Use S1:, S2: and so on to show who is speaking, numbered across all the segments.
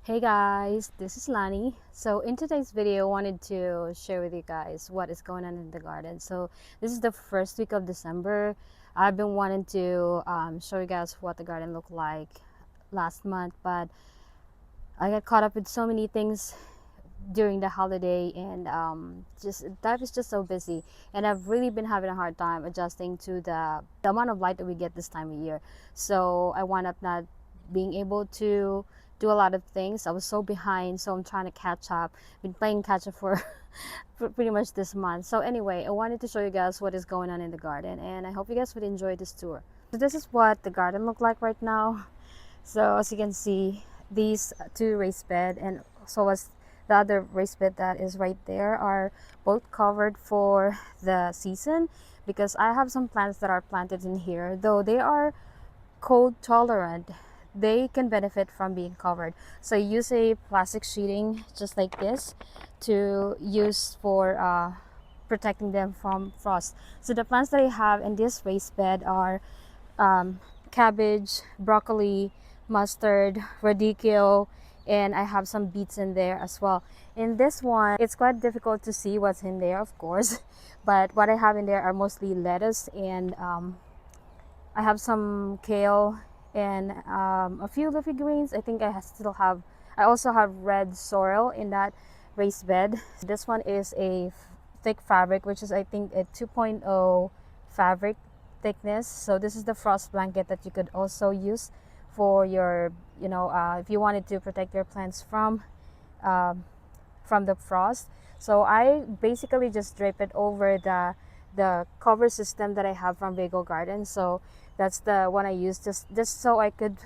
S1: Hey guys, this is Lani. So in today's video, I wanted to share with you guys what is going on in the garden. So this is the first week of December. I've been wanting to show you guys what the garden looked like last month, but I got caught up with so many things during the holiday, and just life is just so busy, and I've really been having a hard time adjusting to the amount of light that we get this time of year. So I wound up not being able to do a lot of things. I was so behind, so I'm trying to catch up. Been playing catch up for for pretty much this month. So anyway, I wanted to show you guys what is going on in the garden, and I hope you guys would enjoy this tour. So this is what the garden look like right now. So as you can see, these two raised bed and so as the other raised bed that is right there are both covered for the season, because I have some plants that are planted in here. Though they are cold tolerant, they can benefit from being covered. So I use a plastic sheeting just like this to use for protecting them from frost. So the plants that I have in this raised bed are um, cabbage, broccoli, mustard, radicchio, and I have some beets in there as well. In this one, it's quite difficult to see what's in there, of course, but what I have in there are mostly lettuce, and I have some kale and a few leafy greens. I think still have, I also have red sorrel in that raised bed. This one is a thick fabric, which is I think a 2.0 fabric thickness. So this is the frost blanket that you could also use for your, if you wanted to protect your plants um, from the frost. So I basically just drape it over the cover system that I have from Vago Garden. So that's the one I use, just so I could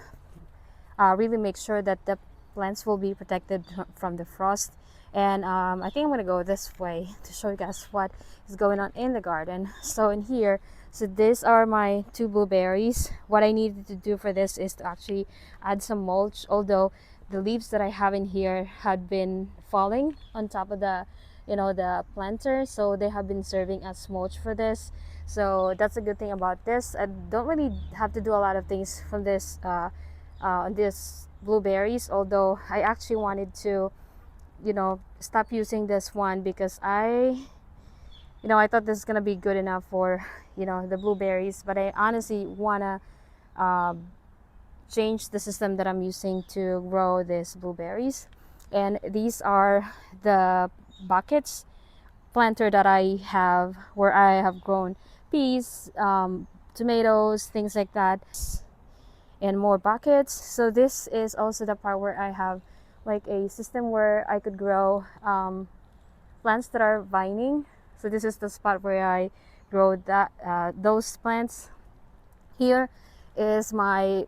S1: really make sure that the plants will be protected from the frost. And I think I'm gonna go this way to show you guys what is going on in the garden. So in here, so these are my two blueberries. What I needed to do for this is to actually add some mulch, although the leaves that I have in here had been falling on top of the planter, so they have been serving as mulch for this. So that's a good thing about this. I don't really have to do a lot of things from this blueberries, although I actually wanted to stop using this one because I thought this is gonna be good enough for the blueberries, but I honestly wanna uh, change the system that I'm using to grow these blueberries. And these are the buckets planter that I have, where I have grown peas, tomatoes, things like that, and more buckets. So this is also the part where I have like a system where I could grow plants that are vining. So this is the spot where I grow those plants. Here is my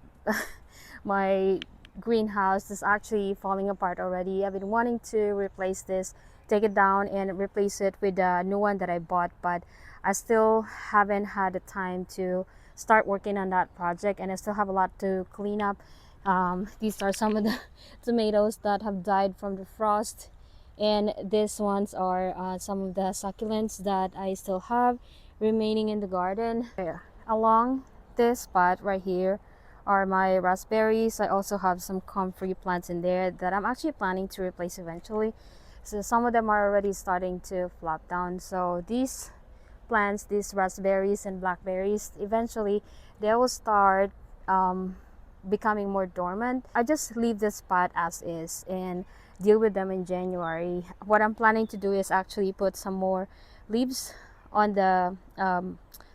S1: my greenhouse is actually falling apart already. I've been wanting to replace this, take it down and replace it with a new one that I bought, but I still haven't had the time to start working on that project, and I still have a lot to clean up. These are some of the tomatoes that have died from the frost, and these ones are some of the succulents that I still have remaining in the garden. Along this spot right here are my raspberries. I also have some comfrey plants in there that I'm actually planning to replace eventually. So some of them are already starting to flop down. So these plants, these raspberries and blackberries, eventually they will start becoming more dormant. I just leave this spot as is and deal with them in January. What I'm planning to do is actually put some more leaves on the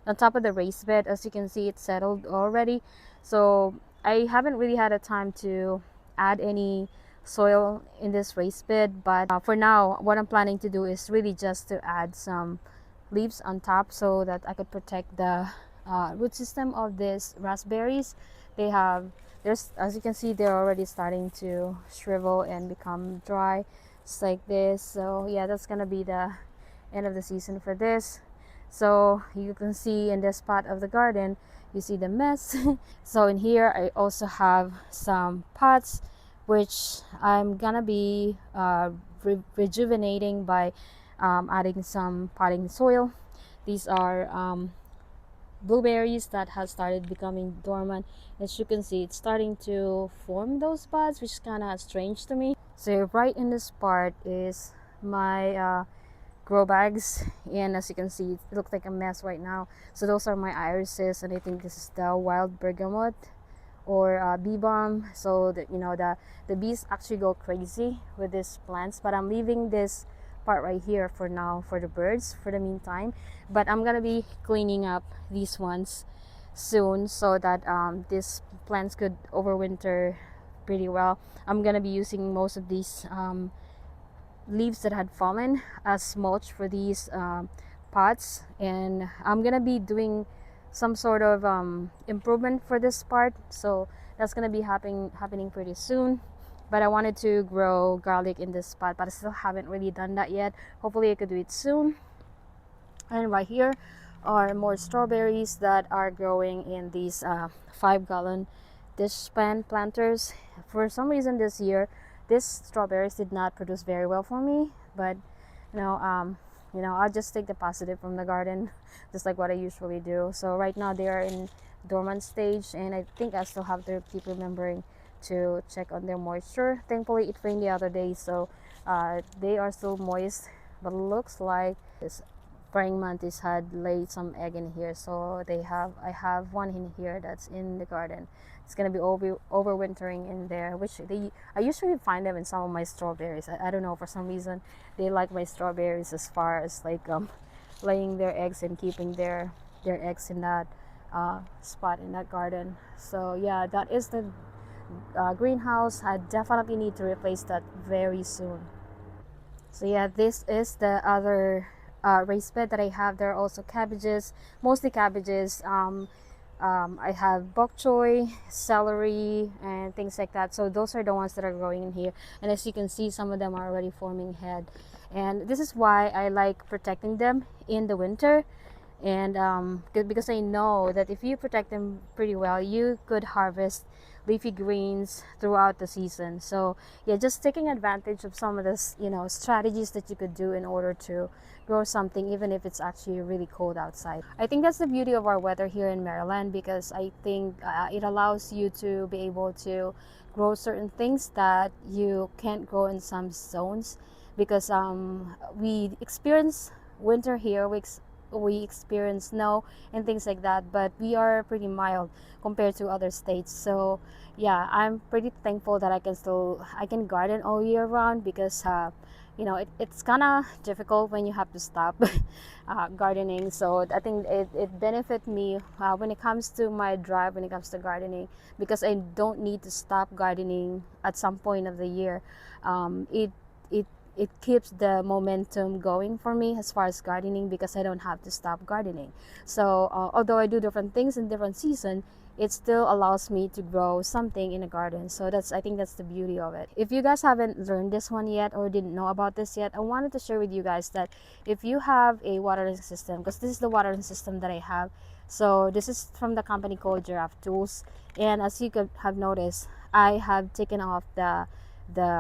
S1: on top of the raised bed. As you can see, it's settled already, so I haven't really had a time to add any soil in this raised bed, but for now what I'm planning to do is really just to add some leaves on top so that I could protect the root system of these raspberries. There's, as you can see, they're already starting to shrivel and become dry, just like this. So yeah, that's gonna be the end of the season for this. So you can see in this part of the garden, you see the mess. So in here I also have some pots which I'm gonna be rejuvenating by adding some potting soil. These are blueberries that has started becoming dormant. As you can see, it's starting to form those buds, which is kind of strange to me. So right in this part is my grow bags, and as you can see, it looks like a mess right now. So those are my irises, and I think this is the wild bergamot or bee balm. So that, you know, the bees actually go crazy with these plants, but I'm leaving this part right here for now for the birds for the meantime. But I'm gonna be cleaning up these ones soon so that these plants could overwinter pretty well. I'm gonna be using most of these leaves that had fallen as mulch for these pots, and I'm gonna be doing some sort of improvement for this part, so that's gonna be happening pretty soon. But I wanted to grow garlic in this spot, but I still haven't really done that yet. Hopefully I could do it soon. And right here are more strawberries that are growing in these 5-gallon dish pan planters. For some reason this year, these strawberries did not produce very well for me, but you know, I'll just take the positive from the garden, just like what I usually do. So right now they are in dormant stage, and I think I still have to keep remembering to check on their moisture. Thankfully, it rained the other day, so they are still moist. But it looks like this praying mantis had laid some egg in here, so I have one in here that's in the garden. It's gonna be overwintering in there, which I usually find them in some of my strawberries. I don't know, for some reason they like my strawberries as far as like laying their eggs and keeping their eggs in that spot in that garden. So yeah, that is the greenhouse. I definitely need to replace that very soon. So yeah, this is the other raised bed that I have. There are also cabbages, mostly cabbages. I have bok choy, celery, and things like that. So those are the ones that are growing in here. And as you can see, some of them are already forming head. And this is why I like protecting them in the winter. And because I know that if you protect them pretty well, you could harvest leafy greens throughout the season. So yeah, just taking advantage of some of this, you know, strategies that you could do in order to grow something even if it's actually really cold outside. I think that's the beauty of our weather here in Maryland, because I think it allows you to be able to grow certain things that you can't grow in some zones, because we experience winter here, we experience snow and things like that, but we are pretty mild compared to other states. So yeah, I'm pretty thankful that I can garden all year round, because you know, it's kind of difficult when you have to stop gardening. So I think it benefit me when it comes to my drive, when it comes to gardening, because I don't need to stop gardening at some point of the year. It it it keeps the momentum going for me as far as gardening, because I don't have to stop gardening. So although I do different things in different season, it still allows me to grow something in a garden. So I think that's the beauty of it. If you guys haven't learned this one yet or didn't know about this yet, I wanted to share with you guys that if you have a watering system, because this is the watering system that I have. So this is from the company called Giraffe Tools, and as you could have noticed, I have taken off the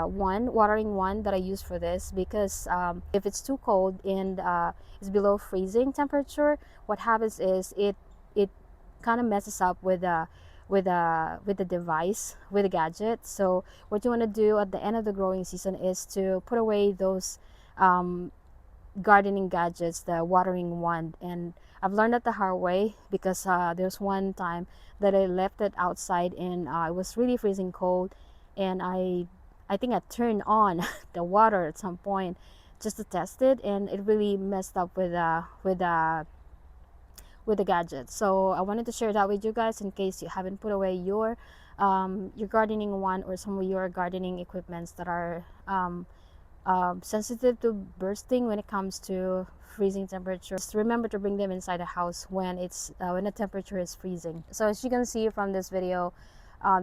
S1: one watering one that I use for this, because if it's too cold and it's below freezing temperature, what happens is it kind of messes up with the device, with the gadget. So what you want to do at the end of the growing season is to put away those um, gardening gadgets, the watering wand. And I've learned that the hard way, because there's one time that I left it outside, and it was really freezing cold, and I think I turned on the water at some point just to test it, and it really messed up with the gadget. So I wanted to share that with you guys in case you haven't put away your gardening one, or some of your gardening equipments that are sensitive to bursting when it comes to freezing temperature. Just remember to bring them inside the house when the temperature is freezing. So as you can see from this video,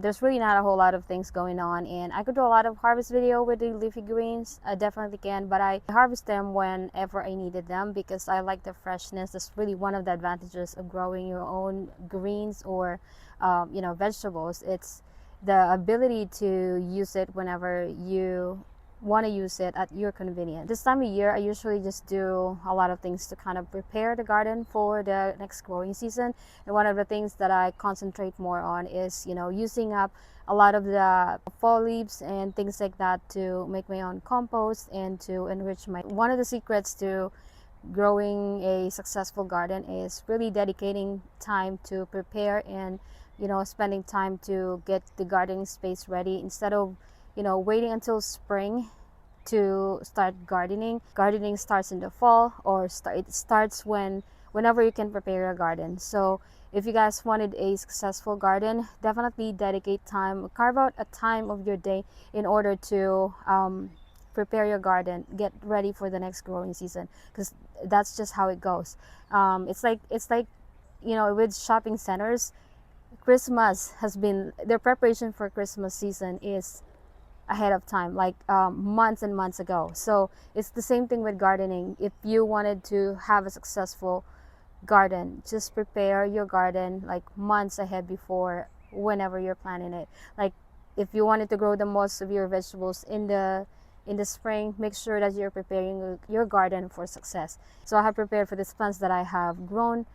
S1: there's really not a whole lot of things going on, and I could do a lot of harvest video with the leafy greens. I definitely can, but I harvest them whenever I needed them, because I like the freshness. That's really one of the advantages of growing your own greens or you know, vegetables. It's the ability to use it whenever you want to use it at your convenience. This time of year, I usually just do a lot of things to kind of prepare the garden for the next growing season. And one of the things that I concentrate more on is, using up a lot of the fall leaves and things like that to make my own compost and to enrich my. One of the secrets to growing a successful garden is really dedicating time to prepare and spending time to get the gardening space ready instead of waiting until spring to start gardening. Gardening starts in the fall, or it starts whenever you can prepare a garden. So if you guys wanted a successful garden, definitely dedicate time, carve out a time of your day in order to prepare your garden, get ready for the next growing season, because that's just how it goes. It's like with shopping centers, Christmas has been, their preparation for Christmas season is ahead of time, like months and months ago. So it's the same thing with gardening. If you wanted to have a successful garden, just prepare your garden like months ahead before, whenever you're planning it. Like if you wanted to grow the most of your vegetables in the spring, make sure that you're preparing your garden for success. So I have prepared for these plants that I have grown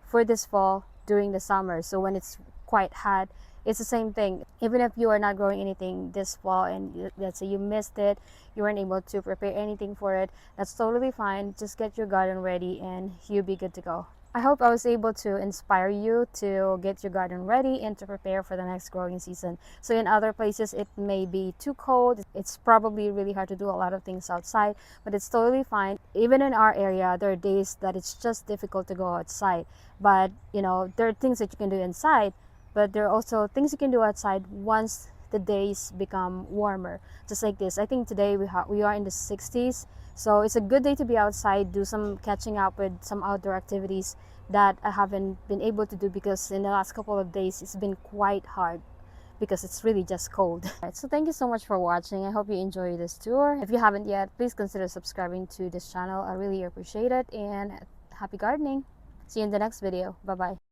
S1: for this fall during the summer. So when it's quite hot, it's the same thing. Even if you are not growing anything this fall and let's say you missed it, you weren't able to prepare anything for it, that's totally fine. Just get your garden ready and you'll be good to go. I hope I was able to inspire you to get your garden ready and to prepare for the next growing season. So in other places, it may be too cold. It's probably really hard to do a lot of things outside, but it's totally fine. Even in our area, there are days that it's just difficult to go outside. But, there are things that you can do inside, but there are also things you can do outside once the days become warmer. Just like this. I think today we are in the 60s. So it's a good day to be outside, do some catching up with some outdoor activities that I haven't been able to do because in the last couple of days it's been quite hard because it's really just cold. Alright, so thank you so much for watching. I hope you enjoy this tour. If you haven't yet, please consider subscribing to this channel. I really appreciate it, and happy gardening. See you in the next video. Bye bye.